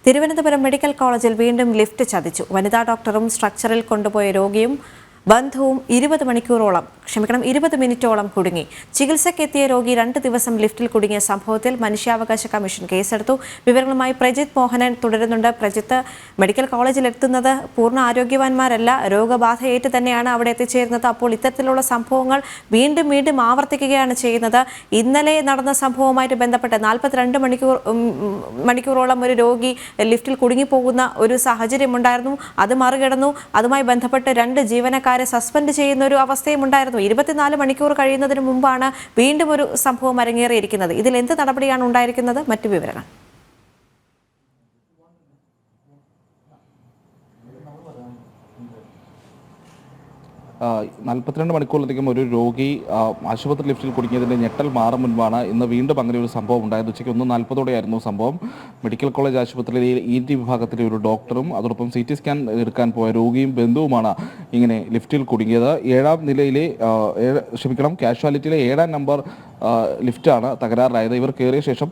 Thiruvananthapuram medical കോളേജിൽ വീണ്ടും lift ചതിച്ചു. വനിതാ ഡോക്ടറും സ്ട്രക്ചറിൽ കൊണ്ടുപോയ രോഗിയും ബന്ധുവും 20 മിനിറ്റോളം കുടുങ്ങി. ചികിത്സയ്ക്കെത്തിയ രോഗി 2 ദിവസം ലിഫ്റ്റിൽ കുടുങ്ങിയ സംഭവത്തിൽ മനുഷ്യാവകാശ കമ്മീഷൻ കേസെടുത്തു. വിവരങ്ങളുമായി പ്രജിത് മോഹനൻ തുടരുന്നുണ്ട്. പ്രജിത്ത്, മെഡിക്കൽ കോളേജിൽ എത്തുന്നത് പൂർണ്ണ ആരോഗ്യവാന്മാരല്ല, രോഗബാധയേറ്റ് തന്നെയാണ് അവിടെ എത്തിച്ചേരുന്നത്. അപ്പോൾ ഇത്തരത്തിലുള്ള സംഭവങ്ങൾ വീണ്ടും ആവർത്തിക്കുകയാണ് ചെയ്യുന്നത്. ഇന്നലെ നടന്ന സംഭവവുമായിട്ട് ബന്ധപ്പെട്ട് 42 മണിക്കൂറോളം ഒരു രോഗി ലിഫ്റ്റിൽ കുടുങ്ങിപ്പോകുന്ന ഒരു സാഹചര്യമുണ്ടായിരുന്നു. അത് മറികടന്നു. അതുമായി ബന്ധപ്പെട്ട് 2 ജീവനക്കാരെ സസ്പെൻഡ് ചെയ്യുന്ന ഒരു അവസ്ഥയും ഉണ്ടായിരുന്നു. 24 മണിക്കൂർ കഴിയുന്നതിന് മുമ്പാണ് വീണ്ടും ഒരു സംഭവം അരങ്ങേറിയിരിക്കുന്നത്. ഇതിൽ എന്ത് നടപടിയാണ് ഉണ്ടായിരിക്കുന്നത്? മറ്റു വിവരങ്ങൾ. 42 മണിക്കൂറിലധികം ഒരു രോഗി ആശുപത്രി ലിഫ്റ്റിൽ കുടുങ്ങിയതിൻ്റെ ഞെട്ടൽ മാറും മുൻപാണ് ഇന്ന് വീണ്ടും അങ്ങനെ ഒരു സംഭവം ഉണ്ടായത്. ഉച്ചയ്ക്ക് 1:40 സംഭവം. മെഡിക്കൽ കോളേജ് ആശുപത്രിയിലെ ENT വിഭാഗത്തിലെ ഒരു ഡോക്ടറും അതോടൊപ്പം CT സ്കാൻ എടുക്കാൻ പോയ രോഗിയും ബന്ധുവുമാണ് ഇങ്ങനെ ലിഫ്റ്റിൽ കുടുങ്ങിയത്. 7ാം നിലയിലെ കാഷ്വാലിറ്റിയിലെ 7ാം നമ്പർ ലിഫ്റ്റാണ് തകരാറിലായത്. ഇവർ കയറിയ ശേഷം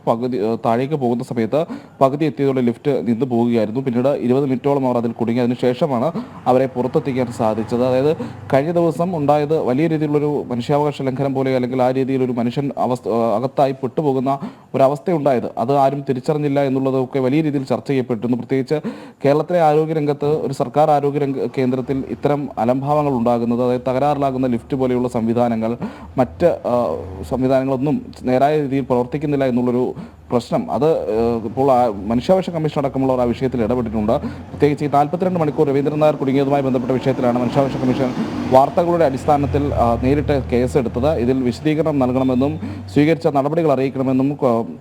താഴേക്ക് പോകുന്ന സമയത്ത് പകുതി എത്തിയതോടെ ലിഫ്റ്റ് നിന്ന് പോവുകയായിരുന്നു. പിന്നീട് 20 മിനിറ്റോളം അവർ അതിൽ കുടുങ്ങിയതിനു ശേഷമാണ് അവരെ പുറത്തെത്തിക്കാൻ സാധിച്ചത്. അതായത് കഴിഞ്ഞ ദിവസം ഉണ്ടായത് വലിയ രീതിയിലുള്ളൊരു മനുഷ്യാവകാശ ലംഘനം പോലെ, അല്ലെങ്കിൽ ആ രീതിയിലൊരു മനുഷ്യൻ അകത്തായി പെട്ടുപോകുന്ന ഒരവസ്ഥയുണ്ടായത്. അത് ആരും തിരിച്ചറിഞ്ഞില്ല എന്നുള്ളതൊക്കെ വലിയ രീതിയിൽ ചർച്ച ചെയ്യപ്പെട്ടിരുന്നു. പ്രത്യേകിച്ച് കേരളത്തിലെ ആരോഗ്യരംഗത്ത്, ഒരു സർക്കാർ ആരോഗ്യ കേന്ദ്രത്തിൽ ഇത്തരം അലംഭാവങ്ങൾ ഉണ്ടാകുന്നത്, അതായത് തകരാറിലാകുന്ന ലിഫ്റ്റ് പോലെയുള്ള സംവിധാനങ്ങൾ, മറ്റ് സംവിധാനങ്ങളൊന്നും നേരായ രീതിയിൽ പ്രവർത്തിക്കുന്നില്ല എന്നുള്ളൊരു പ്രശ്നം, അത് ഇപ്പോൾ മനുഷ്യാവകാശ കമ്മീഷൻ അടക്കമുള്ളവർ ആ വിഷയത്തിൽ ഇടപെട്ടിട്ടുണ്ട്. പ്രത്യേകിച്ച് ഈ 42 മണിക്കൂർ രവീന്ദ്രൻ നായർ കുടുങ്ങിയതുമായി ബന്ധപ്പെട്ട വിഷയത്തിലാണ് മനുഷ്യാവകാശ കമ്മീഷൻ വാർത്തകളുടെ അടിസ്ഥാനത്തിൽ നേരിട്ട് കേസെടുത്തത്. ഇതിൽ വിശദീകരണം നൽകണമെന്നും സ്വീകരിച്ച നടപടികൾ അറിയിക്കണമെന്നും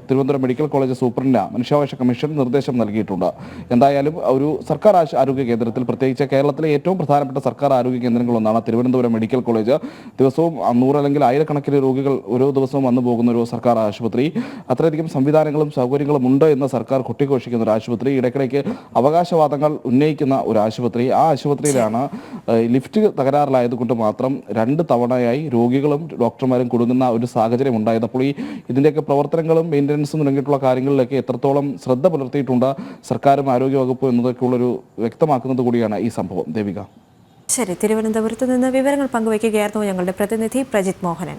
തിരുവനന്തപുരം മെഡിക്കൽ കോളേജ് സൂപ്രണ്ടിന് മനുഷ്യാവകാശ കമ്മീഷൻ നിർദ്ദേശം നൽകിയിട്ടുണ്ട്. എന്തായാലും ഒരു സർക്കാർ ആരോഗ്യ കേന്ദ്രത്തിൽ, പ്രത്യേകിച്ച് കേരളത്തിലെ ഏറ്റവും പ്രധാനപ്പെട്ട സർക്കാർ ആരോഗ്യ കേന്ദ്രങ്ങളൊന്നാണ് തിരുവനന്തപുരം മെഡിക്കൽ കോളേജ്. ദിവസവും 100 അല്ലെങ്കിൽ 1000 രോഗികൾ ഓരോ ദിവസവും വന്നു പോകുന്ന ഒരു സർക്കാർ ആശുപത്രി, അത്രയധികം സംവിധാനങ്ങളും സൗകര്യങ്ങളും ഉണ്ട് എന്ന് സർക്കാർ കൊട്ടിഘോഷിക്കുന്ന ഒരു ആശുപത്രി, ഇടയ്ക്കിടയ്ക്ക് അവകാശവാദങ്ങൾ ഉന്നയിക്കുന്ന ഒരു ആശുപത്രി. ആ ആശുപത്രിയിലാണ് ലിഫ്റ്റ് തകരാറിലായതുകൊണ്ട് മാത്രം 2 തവണയായി രോഗികളും ഡോക്ടർമാരും കുടുങ്ങുന്ന ഒരു സാഹചര്യം ഉണ്ടായത്. അപ്പോൾ ഇതിൻ്റെയൊക്കെ പ്രവർത്തനങ്ങളും മെയിൻ്റനൻസും തുടങ്ങിയിട്ടുള്ള കാര്യങ്ങളിലൊക്കെ എത്രത്തോളം ശ്രദ്ധ പുലർത്തിയിട്ടുണ്ട് സർക്കാരും ആരോഗ്യവകുപ്പും എന്നതൊക്കെയുള്ളൊരു വ്യക്തമാക്കുന്നത് കൂടിയാണ് ഈ സംഭവം. ദേവിക. ശരി, തിരുവനന്തപുരത്ത് നിന്ന് വിവരങ്ങൾ പങ്കുവയ്ക്കുകയായിരുന്നു ഞങ്ങളുടെ പ്രതിനിധി പ്രജിത് മോഹനൻ.